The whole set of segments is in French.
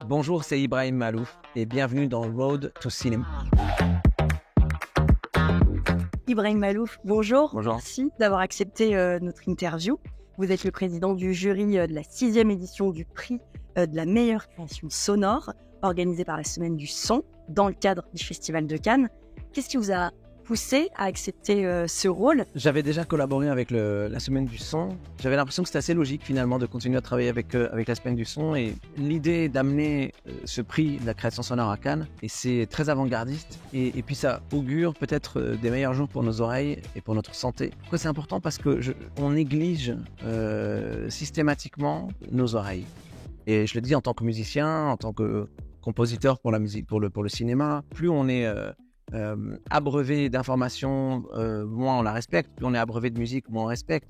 Bonjour, c'est Ibrahim Malouf et bienvenue dans Road to Cinema. Ibrahim Malouf, bonjour. Bonjour. Merci d'avoir accepté notre interview. Vous êtes le président du jury de la 6e édition du prix de la meilleure création sonore, organisée par la Semaine du Son, dans le cadre du Festival de Cannes. Qu'est-ce qui vous a poussé à accepter ce rôle ? J'avais déjà collaboré avec la Semaine du Son. J'avais l'impression que c'était assez logique finalement de continuer à travailler avec la Semaine du Son. Et l'idée d'amener ce prix de la création sonore à Cannes, et c'est très avant-gardiste. Et puis ça augure peut-être des meilleurs jours pour nos oreilles et pour notre santé. Pourquoi c'est important ? Parce qu'on néglige systématiquement nos oreilles. Et je le dis en tant que musicien, en tant que compositeur pour la musique, pour le cinéma, plus on est abreuvé d'informations, moins on la respecte, plus on est abreuvé de musique, moins on respecte,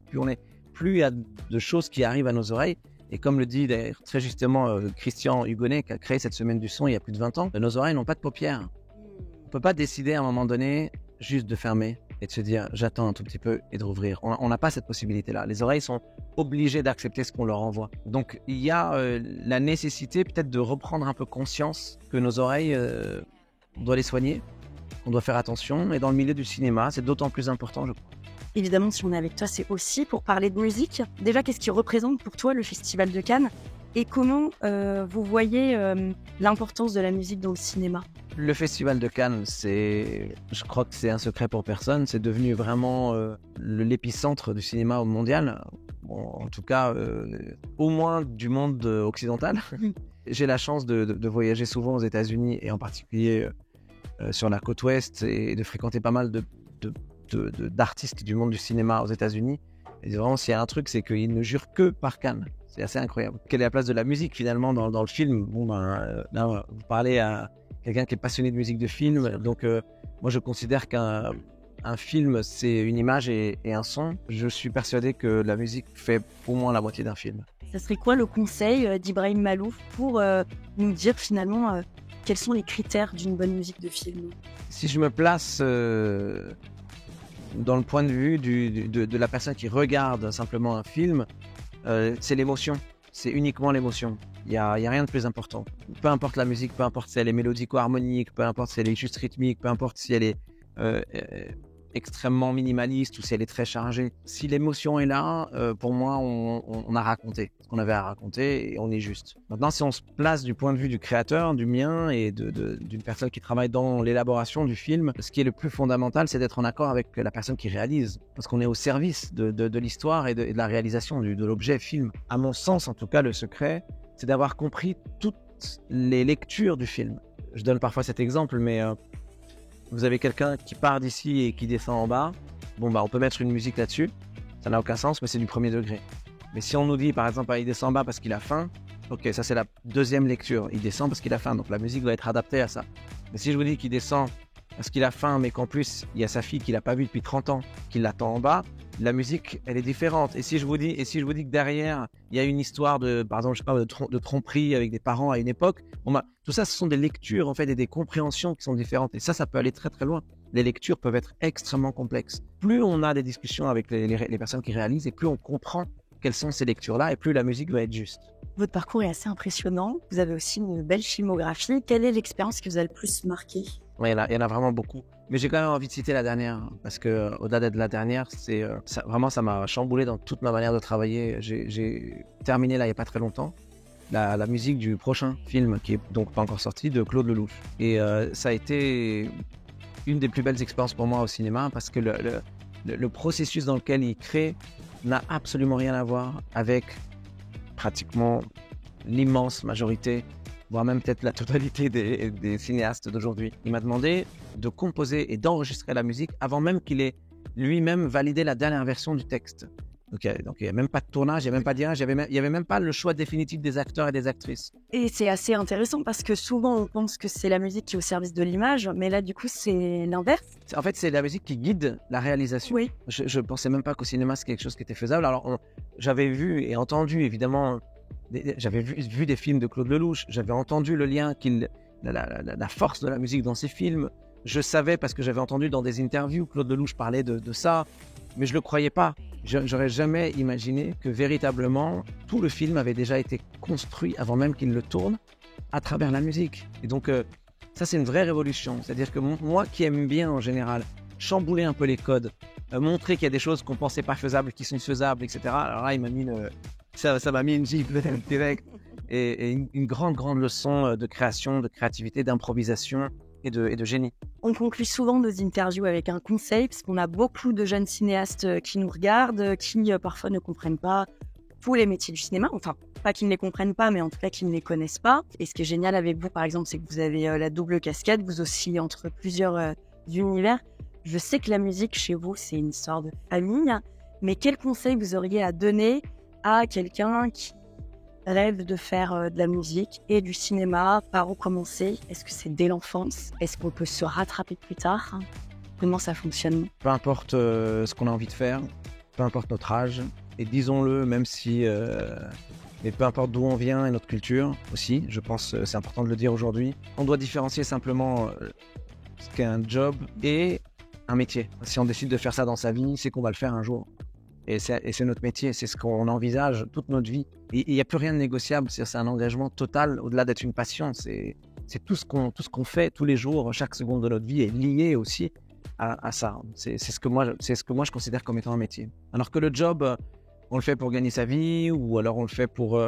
plus il y a de choses qui arrivent à nos oreilles. Et comme le dit d'ailleurs très justement Christian Hugonnet, qui a créé cette Semaine du Son il y a plus de 20 ans, nos oreilles n'ont pas de paupières. On ne peut pas décider à un moment donné juste de fermer et de se dire j'attends un tout petit peu et de rouvrir. On n'a pas cette possibilité-là. Les oreilles sont obligées d'accepter ce qu'on leur envoie. Donc il y a la nécessité peut-être de reprendre un peu conscience que nos oreilles, on doit les soigner, on doit faire attention. Et dans le milieu du cinéma, c'est d'autant plus important, je crois. Évidemment, si on est avec toi, c'est aussi pour parler de musique. Déjà, qu'est-ce qui représente pour toi le Festival de Cannes ? Et comment vous voyez l'importance de la musique dans le cinéma ? Le Festival de Cannes, je crois que c'est un secret pour personne. C'est devenu vraiment l'épicentre du cinéma mondial. Bon, en tout cas, au moins du monde occidental. J'ai la chance de voyager souvent aux États-Unis et en particulier sur la côte ouest et de fréquenter pas mal d'artistes du monde du cinéma aux États-Unis. Et vraiment, s'il y a un truc, c'est qu'ils ne jurent que par Cannes. C'est assez incroyable. Quelle est la place de la musique finalement dans le film ? Bon, là, vous parlez à quelqu'un qui est passionné de musique de film. Donc, moi, je considère qu'un film, c'est une image et un son. Je suis persuadé que la musique fait au moins la moitié d'un film. Ça serait quoi le conseil d'Ibrahim Malouf pour nous dire finalement quels sont les critères d'une bonne musique de film ? Si je me place dans le point de vue de la personne qui regarde simplement un film, c'est l'émotion. C'est uniquement l'émotion. Il y a rien de plus important. Peu importe la musique, peu importe si elle est mélodico-harmonique, peu importe si elle est juste rythmique, peu importe si elle est extrêmement minimaliste ou si elle est très chargée. Si l'émotion est là, pour moi, on a raconté ce qu'on avait à raconter et on est juste. Maintenant, si on se place du point de vue du créateur, du mien et d'une personne qui travaille dans l'élaboration du film, ce qui est le plus fondamental, c'est d'être en accord avec la personne qui réalise. Parce qu'on est au service de l'histoire et de la réalisation de l'objet film. À mon sens, en tout cas, le secret, c'est d'avoir compris toutes les lectures du film. Je donne parfois cet exemple, mais vous avez quelqu'un qui part d'ici et qui descend en bas. Bon, on peut mettre une musique là-dessus. Ça n'a aucun sens, mais c'est du premier degré. Mais si on nous dit, par exemple, il descend en bas parce qu'il a faim, ok, ça c'est la deuxième lecture. Il descend parce qu'il a faim, donc la musique doit être adaptée à ça. Mais si je vous dis qu'il descend parce qu'il a faim, mais qu'en plus, il y a sa fille qu'il n'a pas vue depuis 30 ans, qui l'attend en bas, la musique, elle est différente. Et si je vous dis que derrière, il y a une histoire par exemple, je sais pas, de tromperie avec des parents à une époque, tout ça, ce sont des lectures, en fait, et des compréhensions qui sont différentes. Et ça peut aller très, très loin. Les lectures peuvent être extrêmement complexes. Plus on a des discussions avec les personnes qui réalisent, et plus on comprend quelles sont ces lectures-là, et plus la musique va être juste. Votre parcours est assez impressionnant. Vous avez aussi une belle filmographie. Quelle est l'expérience qui vous a le plus marqué ? Oui, il y en a vraiment beaucoup. Mais j'ai quand même envie de citer la dernière, parce que au-delà de la dernière, ça m'a chamboulé dans toute ma manière de travailler. J'ai terminé là il n'y a pas très longtemps la musique du prochain film, qui est donc pas encore sorti, de Claude Lelouch. Et ça a été une des plus belles expériences pour moi au cinéma, parce que le processus dans lequel il crée n'a absolument rien à voir avec pratiquement l'immense majorité, voire même peut-être la totalité des cinéastes d'aujourd'hui. Il m'a demandé de composer et d'enregistrer la musique avant même qu'il ait lui-même validé la dernière version du texte. Donc il n'y a même pas de tournage, il n'y a même pas d'image, il n'y avait même pas le choix définitif des acteurs et des actrices. Et c'est assez intéressant parce que souvent on pense que c'est la musique qui est au service de l'image, mais là du coup c'est l'inverse. En fait, c'est la musique qui guide la réalisation. Oui. Je ne pensais même pas qu'au cinéma c'est quelque chose qui était faisable. Alors j'avais vu et entendu évidemment, j'avais vu des films de Claude Lelouch, j'avais entendu le lien la force de la musique dans ses films. Je savais parce que j'avais entendu dans des interviews Claude Lelouch parler de ça, mais je ne le croyais pas. J'aurais jamais imaginé que véritablement tout le film avait déjà été construit avant même qu'il le tourne, à travers la musique. Et donc, ça, c'est une vraie révolution. C'est-à-dire que moi qui aime bien, en général, chambouler un peu les codes, montrer qu'il y a des choses qu'on pensait pas faisables, qui sont faisables, etc. Alors là, ça m'a mis une gifle direct. Et une grande leçon de création, de créativité, d'improvisation et de génie. On conclut souvent nos interviews avec un conseil, parce qu'on a beaucoup de jeunes cinéastes qui nous regardent, qui parfois ne comprennent pas tous les métiers du cinéma. Enfin, pas qu'ils ne les comprennent pas, mais en tout cas qu'ils ne les connaissent pas. Et ce qui est génial avec vous, par exemple, c'est que vous avez la double casquette, vous oscillez entre plusieurs univers. Je sais que la musique, chez vous, c'est une histoire de famille, mais quel conseil vous auriez à donner à quelqu'un qui rêve de faire de la musique et du cinéma? Par où commencer? Est-ce que c'est dès l'enfance? Est-ce qu'on peut se rattraper plus tard? Comment ça fonctionne? Peu importe ce qu'on a envie de faire, peu importe notre âge, et disons-le, même si... mais peu importe d'où on vient et notre culture aussi, je pense que c'est important de le dire aujourd'hui, on doit différencier simplement ce qu'est un job et un métier. Si on décide de faire ça dans sa vie, c'est qu'on va le faire un jour. Et c'est notre métier, c'est ce qu'on envisage toute notre vie. Et il n'y a plus rien de négociable, c'est un engagement total, au-delà d'être une passion. C'est tout ce qu'on fait tous les jours, chaque seconde de notre vie est lié aussi à ça. C'est ce que moi je considère comme étant un métier. Alors que le job, on le fait pour gagner sa vie, ou alors on le fait pour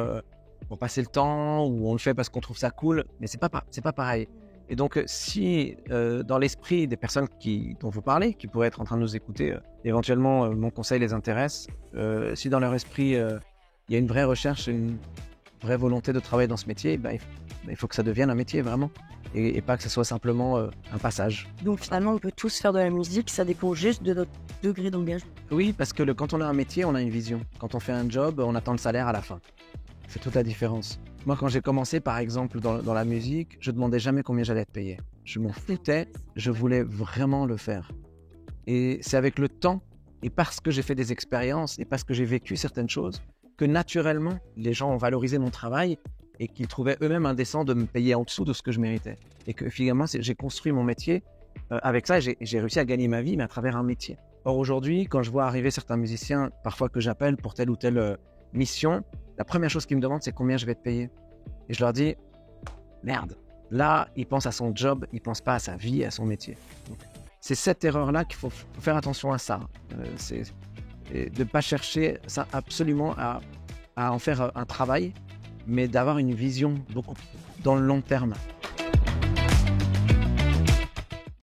passer le temps, ou on le fait parce qu'on trouve ça cool, mais c'est pas pareil. Et donc, si dans l'esprit des personnes dont vous parlez, qui pourraient être en train de nous écouter, éventuellement mon conseil les intéresse, si dans leur esprit il y a une vraie recherche, une vraie volonté de travailler dans ce métier, il faut que ça devienne un métier vraiment, et pas que ce soit simplement un passage. Donc finalement, on peut tous faire de la musique, ça dépend juste de notre degré d'engagement. Oui, parce que quand on a un métier, on a une vision. Quand on fait un job, on attend le salaire à la fin. C'est toute la différence. Moi, quand j'ai commencé, par exemple, dans la musique, je demandais jamais combien j'allais être payé. Je m'en foutais, je voulais vraiment le faire. Et c'est avec le temps, et parce que j'ai fait des expériences, et parce que j'ai vécu certaines choses, que naturellement, les gens ont valorisé mon travail et qu'ils trouvaient eux-mêmes indécent de me payer en dessous de ce que je méritais. Et que finalement, j'ai construit mon métier avec ça, j'ai réussi à gagner ma vie, mais à travers un métier. Or, aujourd'hui, quand je vois arriver certains musiciens, parfois que j'appelle pour telle ou telle mission, la première chose qu'ils me demandent, c'est combien je vais te payer. Et je leur dis, merde, là, il pense à son job, il pense pas à sa vie, à son métier. Donc, c'est cette erreur-là qu'il faut faire attention à ça. De ne pas chercher ça absolument à en faire un travail, mais d'avoir une vision beaucoup dans le long terme.